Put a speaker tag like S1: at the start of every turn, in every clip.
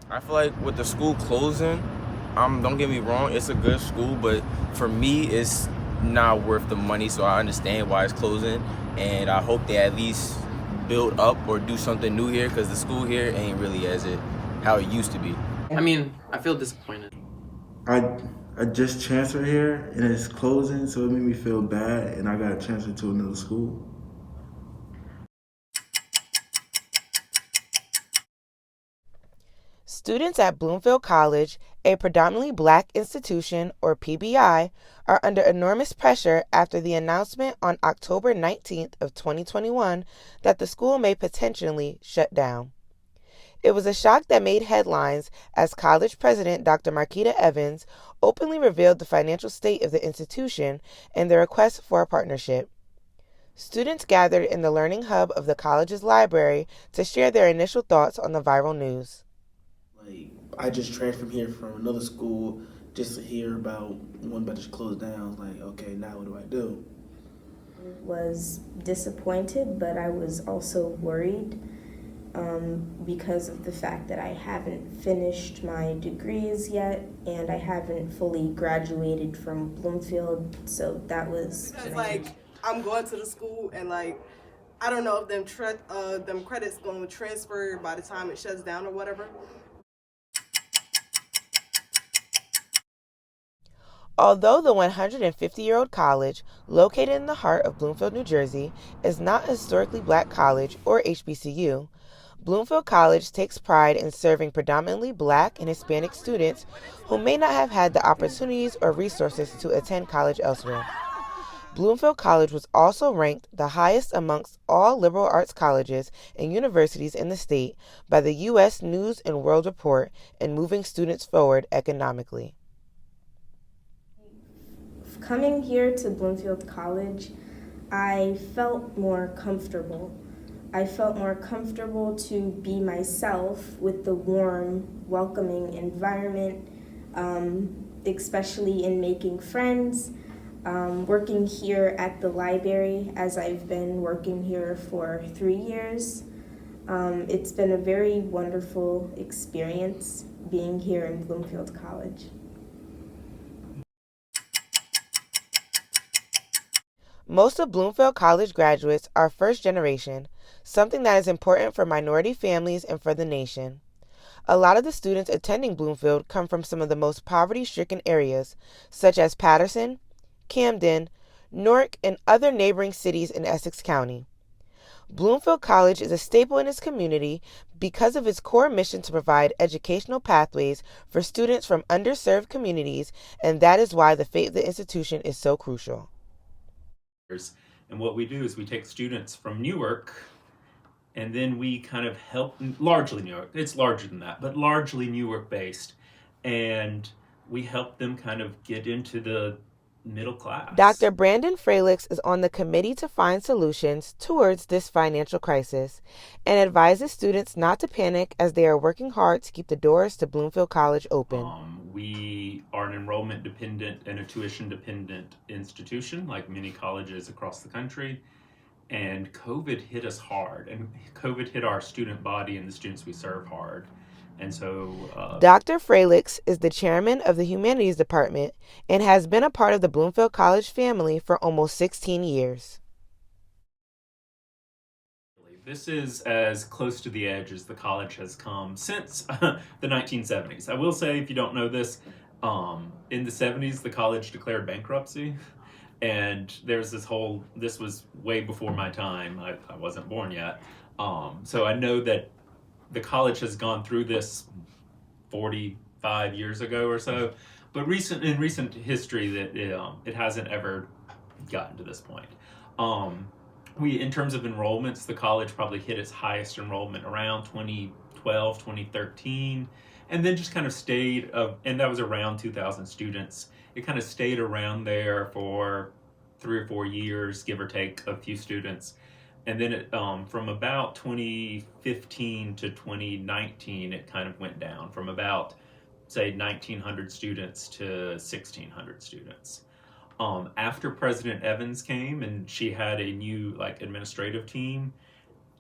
S1: I feel like with the school closing, don't get me wrong, it's a good school, but for me, it's not worth the money. So I understand why it's closing, and I hope they at least build up or do something new here, because the school here ain't really how it used to be.
S2: I mean, I feel disappointed.
S3: I I just transferred here and it's closing, so it made me feel bad, and I got transferred to another school.
S4: Students at Bloomfield College, a predominantly black institution, or PBI, are under enormous pressure after the announcement on October 19th of 2021 that the school may potentially shut down. It was a shock that made headlines as college president Dr. Marquita Evans openly revealed the financial state of the institution and the request for a partnership. Students gathered in the learning hub of the college's library to share their initial thoughts on the viral news.
S3: Like, I just transferred from here from another school just to hear about one about to close down. I was like, okay, now what do I do?
S5: Was disappointed, but I was also worried because of the fact that I haven't finished my degrees yet and I haven't fully graduated from Bloomfield. So that was
S6: because like I'm going to the school and like I don't know if them credits going to transfer by the time it shuts down or whatever.
S4: Although the 150-year-old college, located in the heart of Bloomfield, New Jersey, is not a historically black college or HBCU, Bloomfield College takes pride in serving predominantly black and Hispanic students who may not have had the opportunities or resources to attend college elsewhere. Bloomfield College was also ranked the highest amongst all liberal arts colleges and universities in the state by the U.S. News and World Report in moving students forward economically.
S5: coming here to Bloomfield College, I felt more comfortable. I felt more comfortable to be myself with the warm, welcoming environment, especially in making friends. Working here at the library, as I've been working here for 3 years, it's been a very wonderful experience being here in Bloomfield College.
S4: Most of Bloomfield College graduates are first generation, something that is important for minority families and for the nation. A lot of the students attending Bloomfield come from some of the most poverty-stricken areas, such as Paterson, Camden, Newark, and other neighboring cities in Essex County. Bloomfield College is a staple in its community because of its core mission to provide educational pathways for students from underserved communities, and that is why the fate of the institution is so crucial.
S7: And what we do is we take students from Newark and then we kind of help, largely Newark, it's larger than that, but largely Newark based. And we help them kind of get into the middle class.
S4: Dr. Brandon Fralix is on the committee to find solutions towards this financial crisis and advises students not to panic as they are working hard to keep the doors to Bloomfield College open.
S7: We are an enrollment dependent and a tuition dependent institution, like many colleges across the country. And COVID hit us hard, and COVID hit our student body and the students we serve hard. And so
S4: Dr. Fralix is the chairman of the Humanities Department and has been a part of the Bloomfield College family for almost 16 years.
S7: This is as close to the edge as the college has come since the 1970s. I will say, if you don't know this, in the 70s, the college declared bankruptcy. And there's this was way before my time. I wasn't born yet. So I know that the college has gone through this 45 years ago or so. But in recent history, that it hasn't ever gotten to this point. In terms of enrollments, the college probably hit its highest enrollment around 2012, 2013, and then just kind of stayed, and that was around 2,000 students. It kind of stayed around there for 3 or 4 years, give or take a few students. And then from about 2015 to 2019, it kind of went down from about, say, 1,900 students to 1,600 students. After President Evans came and she had a new administrative team,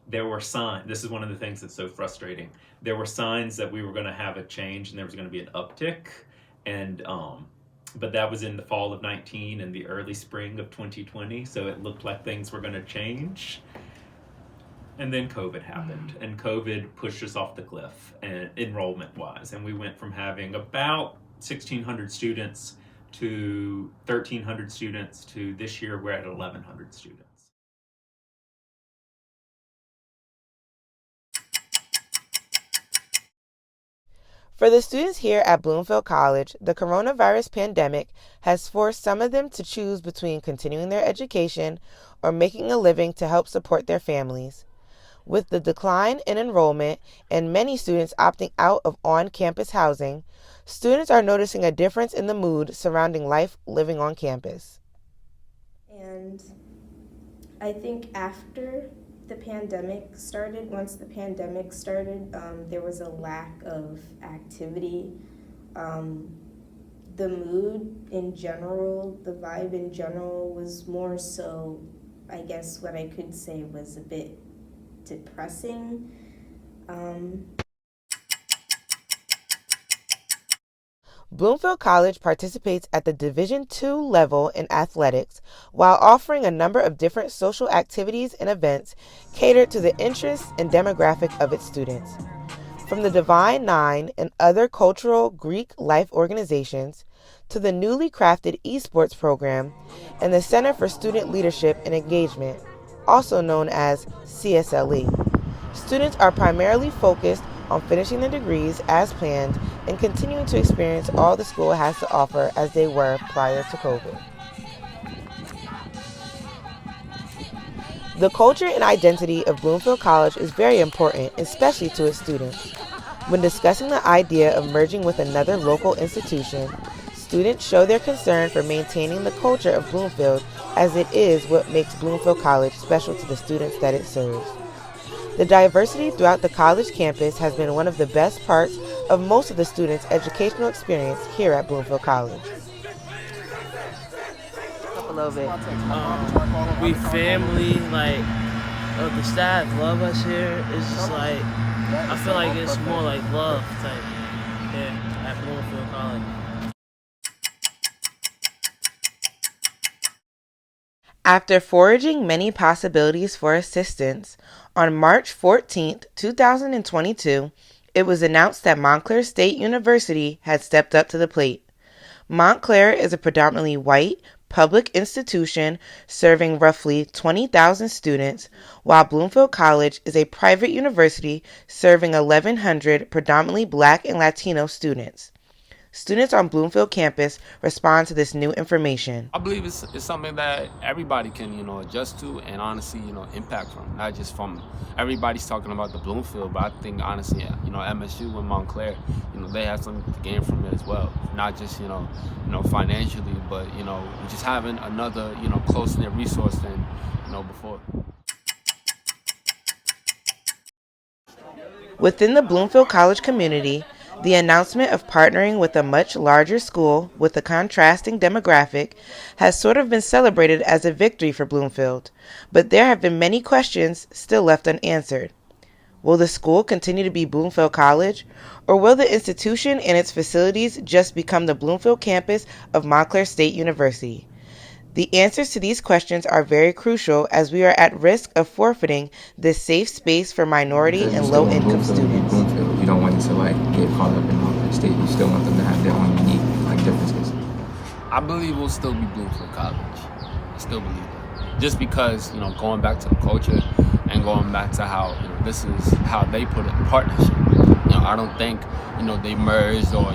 S7: there were signs. This is one of the things that's so frustrating. There were signs that we were going to have a change and there was going to be an uptick, and but that was in the fall of 19 and the early spring of 2020. So it looked like things were going to change. And then COVID happened, and COVID pushed us off the cliff, and enrollment-wise. And we went from having about 1,600 students to 1,300 students to this year we're at 1,100 students.
S4: For the students here at Bloomfield College, the coronavirus pandemic has forced some of them to choose between continuing their education or making a living to help support their families. With the decline in enrollment and many students opting out of on-campus housing, students are noticing a difference in the mood surrounding life living on campus.
S5: And I think after the pandemic started, once the pandemic started, there was a lack of activity. The mood in general, the vibe in general was more so, I guess what I could say was a bit depressing.
S4: Bloomfield College participates at the Division II level in athletics while offering a number of different social activities and events catered to the interests and demographic of its students. From the Divine Nine and other cultural Greek life organizations to the newly crafted esports program and the Center for Student Leadership and Engagement, also known as CSLE. Students are primarily focused on finishing their degrees as planned and continuing to experience all the school has to offer as they were prior to COVID. The culture and identity of Bloomfield College is very important, especially to its students. When discussing the idea of merging with another local institution, students show their concern for maintaining the culture of Bloomfield, as it is what makes Bloomfield College special to the students that it serves. The diversity throughout the college campus has been one of the best parts of most of the students' educational experience here at Bloomfield College.
S8: A little bit. We family, like, the staff love us here. It's just like, I feel like it's more like love type here at Bloomfield College.
S4: After foraging many possibilities for assistance, on March 14, 2022, it was announced that Montclair State University had stepped up to the plate. Montclair is a predominantly white public institution serving roughly 20,000 students, while Bloomfield College is a private university serving 1,100 predominantly Black and Latino students. Students on Bloomfield campus respond to this new information.
S9: I believe it's something that everybody can, adjust to and honestly, impact from. Not just from everybody's talking about the Bloomfield, but I think honestly, MSU and Montclair, they have something to gain from it as well. Not just, financially, but, just having another, close-knit resource than, before.
S4: Within the Bloomfield College community, the announcement of partnering with a much larger school with a contrasting demographic has sort of been celebrated as a victory for Bloomfield, but there have been many questions still left unanswered. Will the school continue to be Bloomfield College, or will the institution and its facilities just become the Bloomfield campus of Montclair State University? The answers to these questions are very crucial as we are at risk of forfeiting this safe space for minority and low-income students.
S10: You don't want them to get caught up in Montclair State. You still want them to have their own unique differences.
S9: I believe we'll still be Bloomfield College. I still believe that. Just because, going back to the culture and going back to how, this is how they put it in partnership. I don't think, they merged or,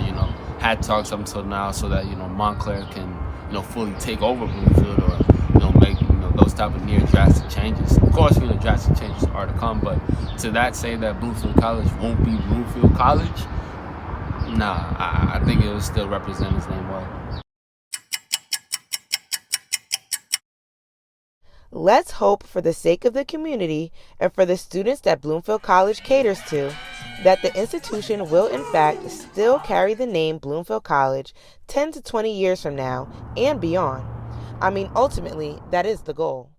S9: had talks up until now so that, Montclair can, fully take over Bloomfield or, make, those type of near drastic changes. Of course, drastic changes are to come, but to that say that Bloomfield College won't be Bloomfield College, nah, I think it will still represent its name well.
S4: Let's hope, for the sake of the community and for the students that Bloomfield College caters to, that the institution will in fact still carry the name Bloomfield College 10 to 20 years from now and beyond. Ultimately, that is the goal.